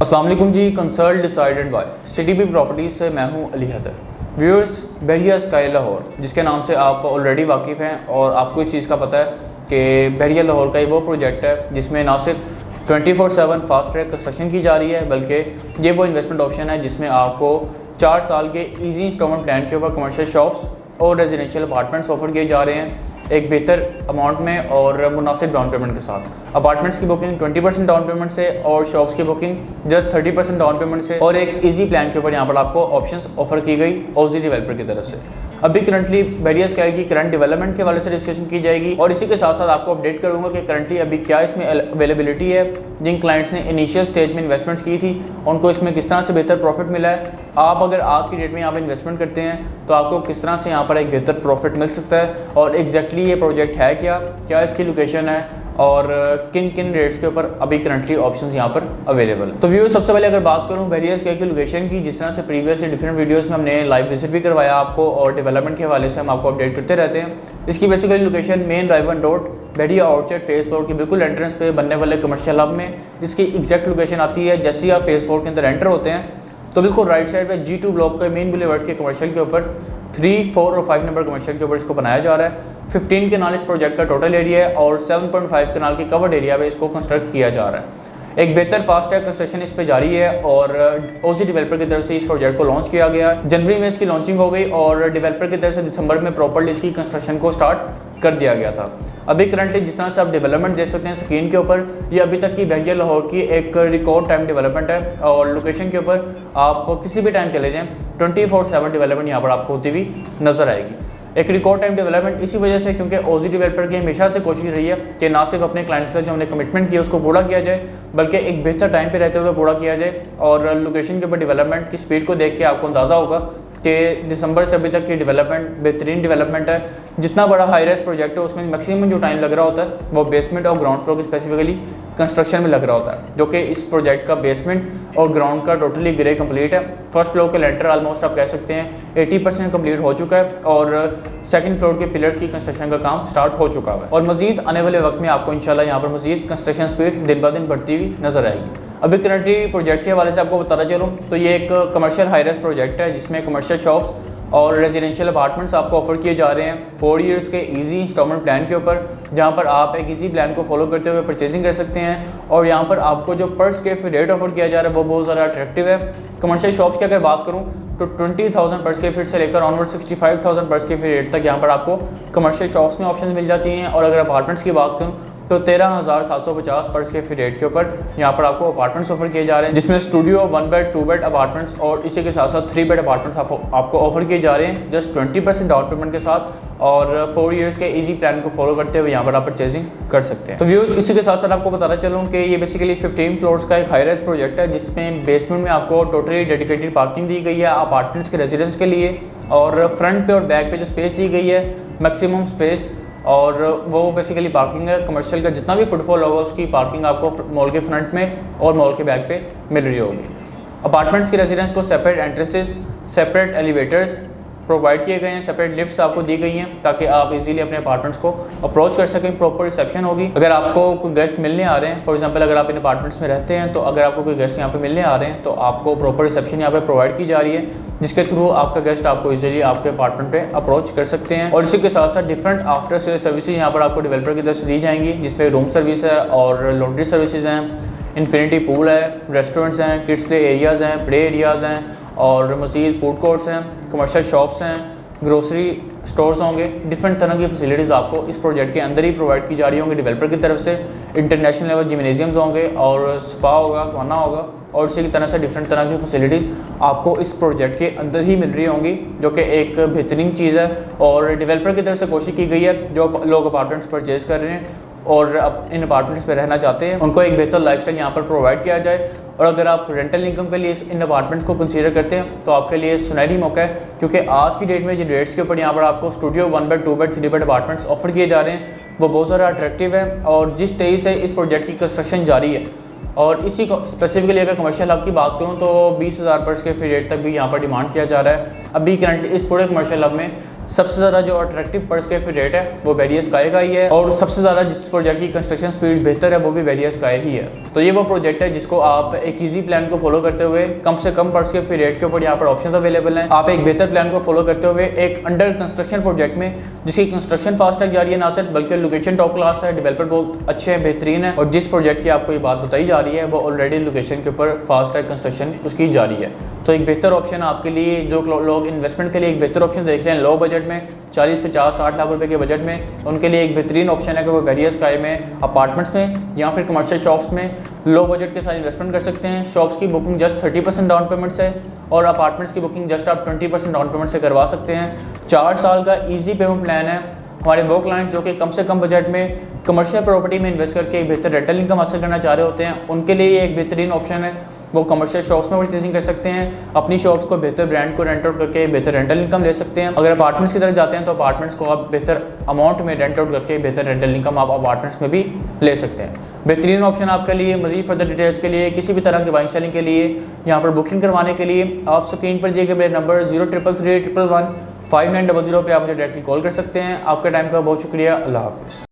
अस्सलाम वालेकुम जी। Consult decided by सिटीबी properties से मैं हूं अली हैदर। व्यूअर्स, बहरिया स्काई लाहौर जिसके नाम से आप ऑलरेडी वाकिफ़ हैं और आपको इस चीज़ का पता है कि बहरिया लाहौर का ये वो प्रोजेक्ट है जिसमें ना सिर्फ 24/7 फास्ट ट्रैक कंस्ट्रक्शन की जा रही है, बल्कि ये वो इन्वेस्टमेंट ऑप्शन है जिसमें आपको 4 साल के ईजी इंस्टॉलमेंट प्लान के ऊपर कमर्शियल शॉप्स और रेजिडेंशियल अपार्टमेंट्स ऑफर किए जा रहे हैं एक बेहतर अमाउंट में और मुनासिब डाउन पेमेंट के साथ। अपार्टमेंट्स की बुकिंग 20% डाउन पेमेंट से और शॉप्स की बुकिंग जस्ट 30% डाउन पेमेंट से और एक इजी प्लान के ऊपर यहाँ पर आपको ऑप्शंस ऑफर की गई ओजी डेवलपर की तरफ से। अभी करंटली बहरिया स्काई की करंट डेवलपमेंट के हवाले से डिस्कशन की जाएगी और इसी के साथ साथ आपको अपडेट करूँगा कि करंटली अभी क्या इसमें अवेलेबिलिटी है, जिन क्लाइंट्स ने इनिशियल स्टेज में इन्वेस्टमेंट्स की थी उनको इसमें किस तरह से बेहतर प्रॉफिट मिला है। आप अगर आज की डेट में यहाँ पर इन्वेस्टमेंट करते हैं तो आपको किस तरह से यहाँ पर एक बेहतर प्रॉफिट मिल सकता है और एग्जैक्टली ये प्रोजेक्ट है क्या इसकी लोकेशन है और किन किन रेट्स के ऊपर अभी करंटली ऑप्शंस यहाँ पर अवेलेबल है। तो व्यूअर्स, सबसे पहले अगर बात करूँ बहरिया स्काई की लोकेशन की, जिस तरह से प्रीवियस डिफरेंट वीडियोस में हमने लाइव विजिट भी करवाया आपको और डेवलपमेंट के हवाले से हम आपको अपडेट करते रहते हैं। इसकी basically location main Raiwind road Bahria outside phase 4 की बिल्कुल एंट्रेंस पे बनने वाले कमर्शियल हब में इसकी एग्जैक्ट लोकेशन आती है। जैसे ही आप फेस 4 के अंदर एंटर होते हैं तो बिल्कुल राइट साइड पे G2 ब्लॉक के मेन बुलेवार्ड के कमर्शियल के ऊपर 3, 4 और 5 नंबर कमर्शियल के ऊपर इसको बनाया जा रहा है। 15 केनाल इस प्रोजेक्ट का टोटल एरिया है और 7.5 केनाल की कवर्ड एरिया पे इसको कंस्ट्रक्ट किया जा रहा है। एक बेहतर फास्ट ट्रैक कंस्ट्रक्शन इस पे जारी है और ओजी डेवलपर की तरफ से इस प्रोजेक्ट को लॉन्च किया गया। जनवरी में इसकी लॉन्चिंग हो गई और डेवलपर की तरफ से दिसंबर में प्रॉपर्ली इसकी कंस्ट्रक्शन को स्टार्ट कर दिया गया था। अभी करंटली जिस तरह से आप डेवलपमेंट देख सकते हैं स्क्रीन के ऊपर, ये अभी तक की बहरिया लाहौर की एक रिकॉर्ड टाइम डेवलपमेंट है और लोकेशन के ऊपर आप किसी भी टाइम चले जाएँ 24/7 डेवलपमेंट यहाँ पर आपको होती हुई नजर आएगी। एक रिकॉर्ड टाइम डेवलपमेंट इसी वजह से क्योंकि ओजी डेवलपर की हमेशा से कोशिश रही है कि ना सिर्फ अपने क्लाइंट्स से जो हमने कमिटमेंट किया उसको पूरा किया जाए, बल्कि एक बेहतर टाइम पे रहते हुए पूरा किया जाए। और लोकेशन के ऊपर डेवलपमेंट की स्पीड को देख के आपको अंदाज़ा होगा कि दिसंबर से अभी तक की डेवलपमेंट बेहतरीन डेवलपमेंट है। जितना बड़ा हाई राइज प्रोजेक्ट है उसमें मैक्सिमम जो टाइम लग रहा होता है वो बेसमेंट और ग्राउंड फ्लोर की स्पेसिफिकली कंस्ट्रक्शन में लग रहा होता है, जो कि इस प्रोजेक्ट का बेसमेंट और ग्राउंड का टोटली ग्रे कंप्लीट है। फर्स्ट फ्लोर के लेंटर ऑलमोस्ट आप कह सकते हैं 80% कंप्लीट हो चुका है और सेकंड फ्लोर के पिलर्स की कंस्ट्रक्शन का काम स्टार्ट हो चुका है और मजीद आने वाले वक्त में आपको इंशाल्लाह यहाँ पर मजीद कंस्ट्रक्शन स्पीड दिन ब दिन बढ़ती हुई नजर आएगी। अभी करंटली प्रोजेक्ट के हवाले से आपको बताना चलूँ तो ये एक कमर्शियल हाई राइज प्रोजेक्ट है जिसमें कमर्शियल शॉप्स और रेजिडेंशियल अपार्टमेंट्स आपको ऑफर किए जा रहे हैं 4 ईयर्स के इजी इंस्टॉलमेंट प्लान के ऊपर, जहां पर आप एक इजी प्लान को फॉलो करते हुए परचेजिंग कर सकते हैं। और यहां पर आपको जो पर स्क्वायर फीट रेट ऑफर किया जा रहा है वो बहुत ज़्यादा अट्रैक्टिव है। कमर्शियल शॉप्स की अगर बात करूं तो 20,000 पर स्क्वायर फीट से लेकर ऑनवर्ड 65,000 पर स्क्वायर फीट रेट तक यहाँ पर आपको कमर्शियल शॉप्स में ऑप्शन मिल जाती हैं। और अगर अपार्टमेंट्स की बात करूँ तो 13,750 पर स्क्वायर फीट रेट के ऊपर यहाँ पर आपको अपार्टमेंट्स ऑफर किए जा रहे हैं, जिसमें स्टूडियो 1 बेड 2 बेड अपार्टमेंट्स और इसी के साथ साथ 3 बेड अपार्टमेंट्स आपको ऑफर किए जा रहे हैं जस्ट 20% डाउन पेमेंट के साथ और 4 ईयर्स के इजी प्लान को फॉलो करते हुए यहाँ पर आप परचेजिंग कर सकते हैं। तो व्यूअर्स, इसी के साथ साथ आपको बताना चलूँ कि ये बेसिकली 15 फ्लोर्स का एक हाई राइज प्रोजेक्ट है जिसमें बेसमेंट में आपको टोटली डेडिकेटेड पार्किंग दी गई है अपार्टमेंट्स के रेजिडेंट्स के लिए और फ्रंट पे और बैक पे जो स्पेस दी गई है मैक्सिमम स्पेस और वो बेसिकली पार्किंग है। कमर्शियल का जितना भी फुटफॉल होगा उसकी पार्किंग आपको मॉल के फ्रंट में और मॉल के बैक पे मिल रही होगी। अपार्टमेंट्स के रेजिडेंट्स को separate entrances, separate elevators provide किए गए हैं, सेपरेट लिफ्ट्स आपको दी गई हैं ताकि आप इजीली अपने अपार्टमेंट्स को अप्रोच कर सकें। प्रॉपर रिसेप्शन होगी। अगर आपको कोई गेस्ट मिलने आ रहे हैं, फॉर एग्जांपल अगर आप इन अपार्टमेंट्स में रहते हैं तो अगर आपको कोई गेस्ट यहाँ पे मिलने आ रहे हैं तो आपको प्रॉपर रिसेप्शन यहाँ पे प्रोवाइड की जा रही है जिसके थ्रू आपका गेस्ट आपको इजीली आपके अपार्टमेंट पे अप्रोच कर सकते हैं। और इसी के साथ साथ डिफरेंट आफ्टर सेल सर्विसेज यहाँ पर आपको डेवलपर की तरफ से दी जाएंगी, जिसमें रूम सर्विस है और लॉन्ड्री सर्विसेज हैं, इन्फिनिटी पूल है, रेस्टोरेंट्स हैं, किड्स प्ले एरियाज़ हैं, प्ले एरियाज़ हैं और मज़ीद फूड कोर्ट्स हैं, कमर्शियल शॉप्स हैं, ग्रोसरी स्टोर्स होंगे। डिफरेंट तरह की फैसिलिटीज़ आपको इस प्रोजेक्ट के अंदर ही प्रोवाइड की जा रही होंगी डेवलपर की तरफ से। इंटरनेशनल लेवल जिम्नेजियम्स होंगे और स्पा होगा, सौना होगा और इसी की तरह से डिफरेंट तरह की फैसिलिटीज़ आपको इस प्रोजेक्ट के अंदर ही मिल रही होंगी, जो कि एक बेहतरीन चीज़ है। और डेवलपर की तरफ से कोशिश की गई है जो लोग अपार्टमेंट्स परचेज़ कर रहे हैं और अब इन अपार्टमेंट्स में रहना चाहते हैं उनको एक बेहतर लाइफस्टाइल यहाँ पर प्रोवाइड किया जाए। और अगर आप रेंटल इनकम के लिए इन अपार्टमेंट्स को कंसीडर करते हैं तो आपके लिए सुनहरी मौका है, क्योंकि आज की डेट में जिन रेट्स के ऊपर यहाँ पर आपको studio 1 bed 2 bed 3 bed apartments offer किए जा रहे हैं वो बहुत ज़्यादा अट्रैक्टिव है। और जिस तेज़ी से इस प्रोजेक्ट की कंस्ट्रक्शन जारी है और इसी को स्पेसिफिकली अगर कमर्शियल हब की बात करूँ तो 20,000 पर स्क्वायर फीट रेट तक भी यहाँ पर डिमांड किया जा रहा है। अभी करंटली इस पूरे कमर्शियल हब में सबसे ज़्यादा जो अट्रैक्टिव पर स्क्वायर फीट रेट है वो वेरिया स्काई का ही है, और सबसे ज़्यादा जिस प्रोजेक्ट की कंस्ट्रक्शन स्पीड बेहतर है वो भी वेरिया स्काई ही है। तो ये वो प्रोजेक्ट है जिसको आप एक ईजी प्लान को फॉलो करते हुए कम से कम पर स्क्वायर फीट रेट के ऊपर यहाँ पर ऑप्शन अवेलेबल हैं। आप एक बेहतर प्लान को फॉलो करते हुए एक अंडर कंस्ट्रक्शन प्रोजेक्ट में जिसकी कंस्ट्रक्शन फास्ट तक जा रही है, ना सिर्फ बल्कि लोकेशन टॉप क्लास है, डेवलपर बहुत अच्छे हैं, बेहतरीन है, और जिस प्रोजेक्ट की आपको ये बात बताई जा रही है वो ऑलरेडी लोकेशन के ऊपर फास्ट है, कंस्ट्रक्शन उसकी जारी है। तो एक बेहतर ऑप्शन आपके लिए, जो लोग इन्वेस्टमेंट के लिए एक बेहतर ऑप्शन देख रहे हैं लो बजट में 40, 50, 60 लाख रुपए के बजट में, उनके लिए एक बेहतरीन ऑप्शन है कि वो वेरिया स्काई में अपार्टमेंट्स में या फिर कमर्शियल शॉप्स में लो बजट के साथ इन्वेस्टमेंट कर सकते हैं। शॉप्स की बुकिंग जस्ट 30% डाउन पेमेंट से और अपार्टमेंट्स की बुकिंग जस्ट आप 20% डाउन पेमेंट से करवा सकते हैं। 4 साल का ईजी पेमेंट प्लान है। हमारे वो क्लाइंट्स जो कि कम से कम बजट में कमर्शियल प्रॉपर्टी में इन्वेस्ट करके एक बेहतर रेंटल इनकम हासिल करना चाह रहे होते हैं, उनके लिए ये एक बेहतरीन ऑप्शन है। वो कमर्शियल शॉप्स में परचेजिंग कर सकते हैं, अपनी शॉप्स को बेहतर ब्रांड को रेंट आउट करके बेहतर रेंटल इनकम ले सकते हैं। अगर अपार्टमेंट्स की तरफ जाते हैं तो अपार्टमेंट्स को आप बेहतर अमाउंट में रेंट आउट करके बेहतर रेंटल इनकम आप अपार्टमेंट्स में भी ले सकते हैं। बेहतरीन ऑप्शन आपके लिए। मजीद फर्दर डिटेल्स के लिए, किसी भी तरह की बाइंग सेलिंग के लिए, यहाँ पर बुकिंग करवाने के लिए आप स्क्रीन पर दिए गए मेरे नंबर 0333 111 5900 पे आप मुझे डायरेक्टली कॉल कर सकते हैं। आपके टाइम का बहुत शुक्रिया। अल्लाह हाफिज़।